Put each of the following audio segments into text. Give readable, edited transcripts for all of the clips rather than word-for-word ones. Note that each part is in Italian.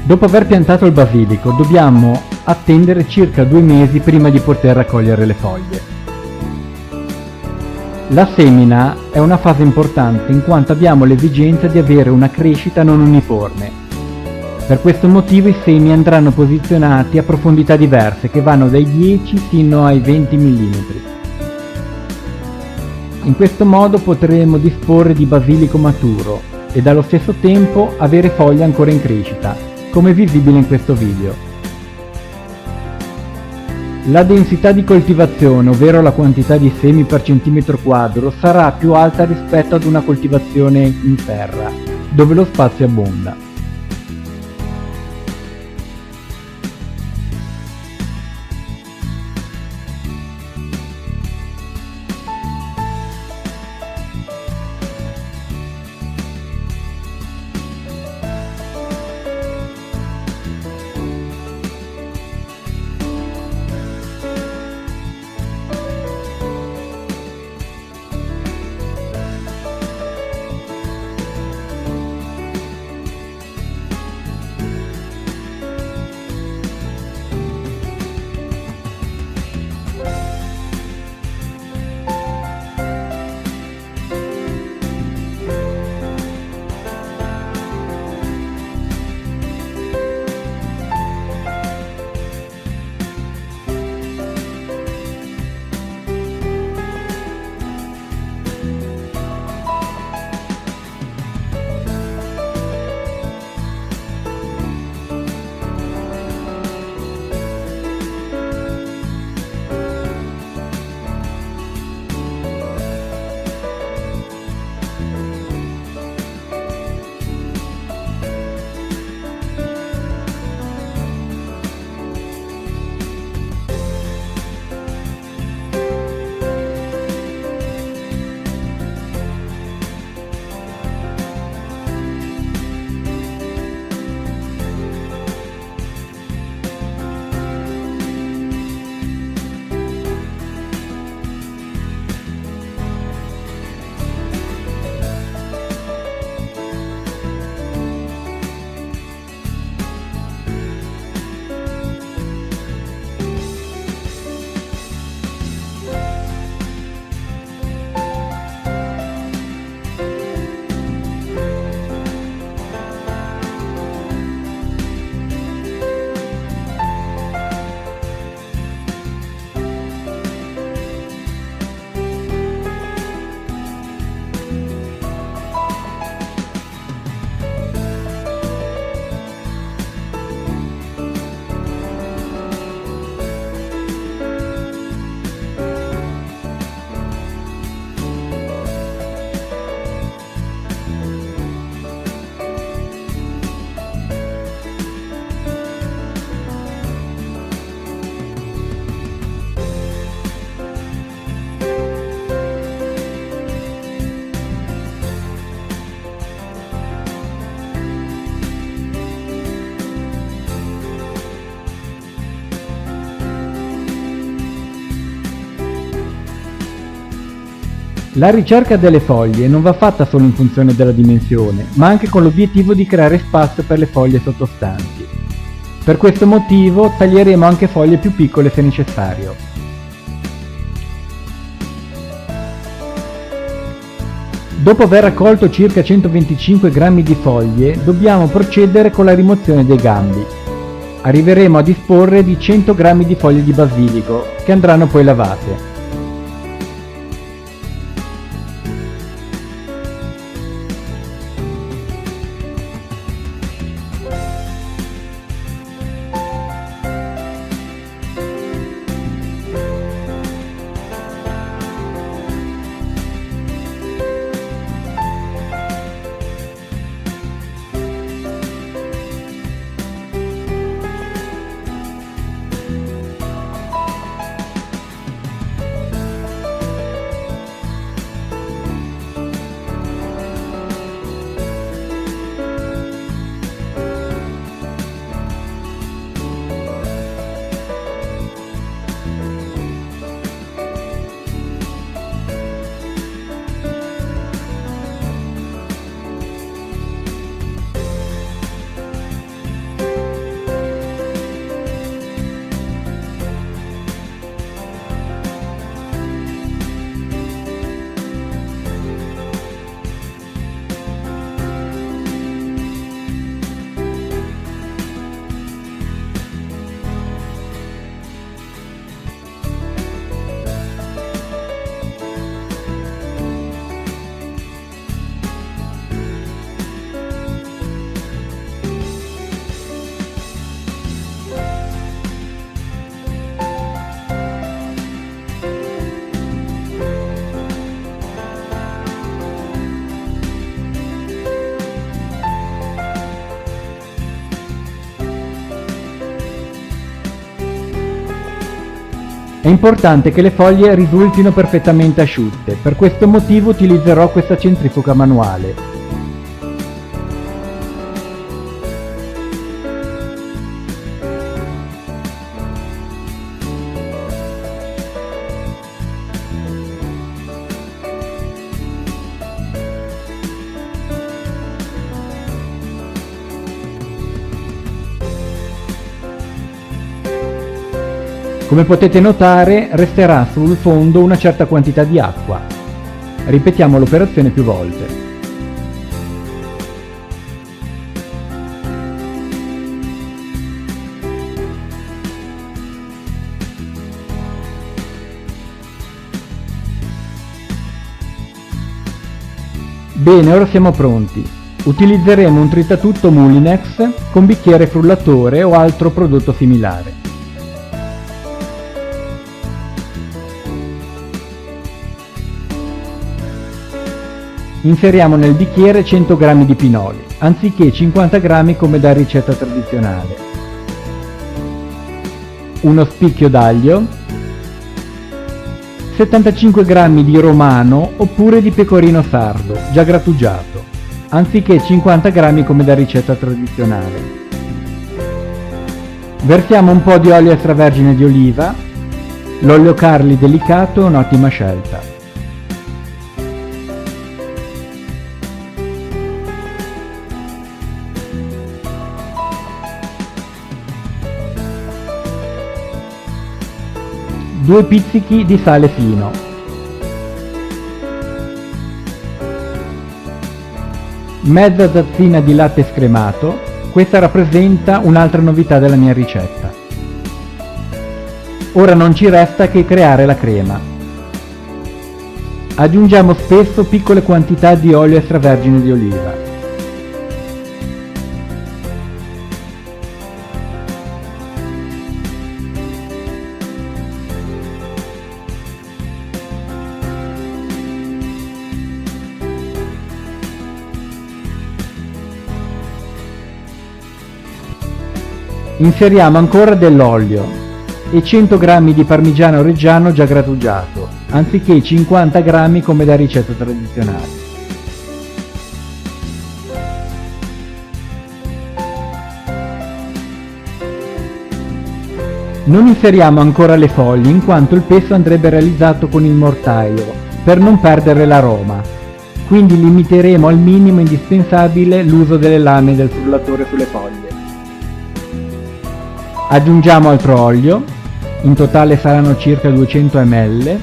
Dopo aver piantato il basilico dobbiamo attendere circa 2 mesi prima di poter raccogliere le foglie. La semina è una fase importante in quanto abbiamo l'esigenza di avere una crescita non uniforme. Per questo motivo i semi andranno posizionati a profondità diverse che vanno dai 10 fino ai 20 mm. In questo modo potremo disporre di basilico maturo ed allo stesso tempo avere foglie ancora in crescita, come visibile in questo video. La densità di coltivazione, ovvero la quantità di semi per centimetro quadro, sarà più alta rispetto ad una coltivazione in serra, dove lo spazio abbonda. La ricerca delle foglie non va fatta solo in funzione della dimensione, ma anche con l'obiettivo di creare spazio per le foglie sottostanti. Per questo motivo taglieremo anche foglie più piccole se necessario. Dopo aver raccolto circa 125 grammi di foglie, dobbiamo procedere con la rimozione dei gambi. Arriveremo a disporre di 100 grammi di foglie di basilico, che andranno poi lavate. È importante che le foglie risultino perfettamente asciutte, per questo motivo utilizzerò questa centrifuga manuale. Come potete notare, resterà sul fondo una certa quantità di acqua. Ripetiamo l'operazione più volte. Bene, ora siamo pronti. Utilizzeremo un tritatutto Mulinex con bicchiere frullatore o altro prodotto similare. Inseriamo nel bicchiere 100 g di pinoli, anziché 50 g come da ricetta tradizionale. Uno spicchio d'aglio, 75 g di romano oppure di pecorino sardo, già grattugiato, anziché 50 g come da ricetta tradizionale. Versiamo un po' di olio extravergine di oliva, l'olio Carli delicato è un'ottima scelta. Due pizzichi di sale fino, mezza tazzina di latte scremato, questa rappresenta un'altra novità della mia ricetta. Ora non ci resta che creare la crema. Aggiungiamo spesso piccole quantità di olio extravergine di oliva. Inseriamo ancora dell'olio e 100 g di parmigiano reggiano già grattugiato, anziché 50 g come da ricetta tradizionale. Non inseriamo ancora le foglie in quanto il pesto andrebbe realizzato con il mortaio per non perdere l'aroma, quindi limiteremo al minimo indispensabile l'uso delle lame del frullatore sulle foglie. Aggiungiamo altro olio, in totale saranno circa 200 ml,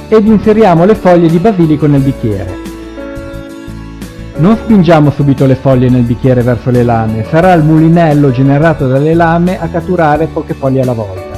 ed inseriamo le foglie di basilico nel bicchiere. Non spingiamo subito le foglie nel bicchiere verso le lame, sarà il mulinello generato dalle lame a catturare poche foglie alla volta.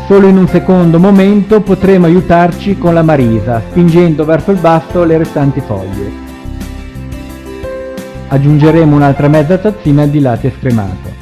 Solo in un secondo momento potremo aiutarci con la marisa, spingendo verso il basso le restanti foglie. Aggiungeremo un'altra mezza tazzina di latte scremato.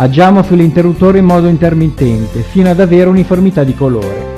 Agiamo sull'interruttore in modo intermittente, fino ad avere uniformità di colore.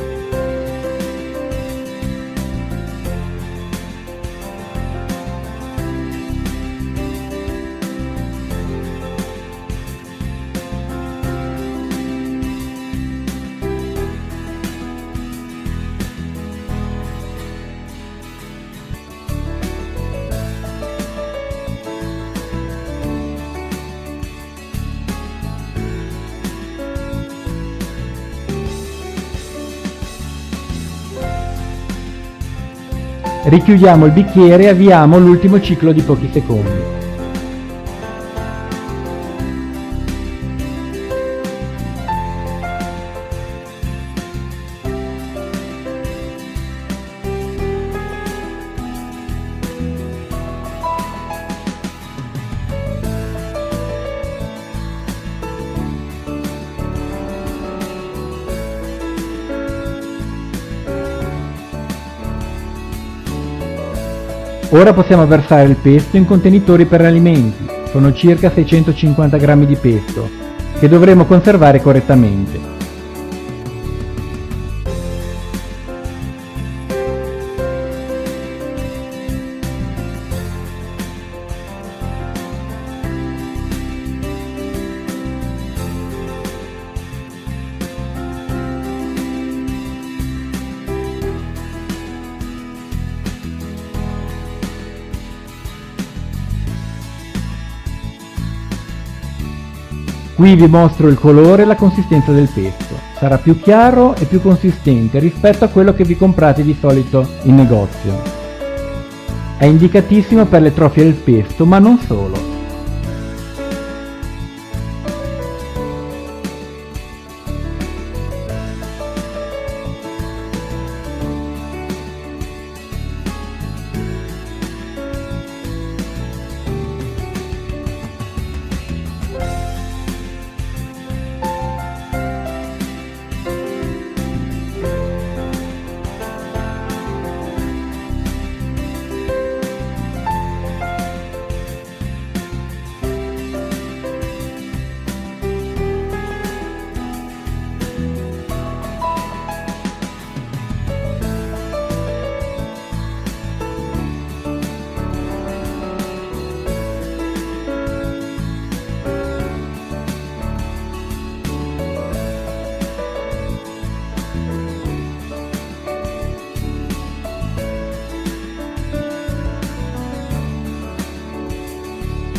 Richiudiamo il bicchiere e avviamo l'ultimo ciclo di pochi secondi. Ora possiamo versare il pesto in contenitori per alimenti, sono circa 650 g di pesto, che dovremo conservare correttamente. Qui vi mostro il colore e la consistenza del pesto. Sarà più chiaro e più consistente rispetto a quello che vi comprate di solito in negozio. È indicatissimo per le trofie del pesto, ma non solo.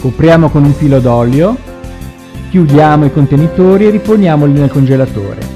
Copriamo con un filo d'olio, chiudiamo i contenitori e riponiamoli nel congelatore.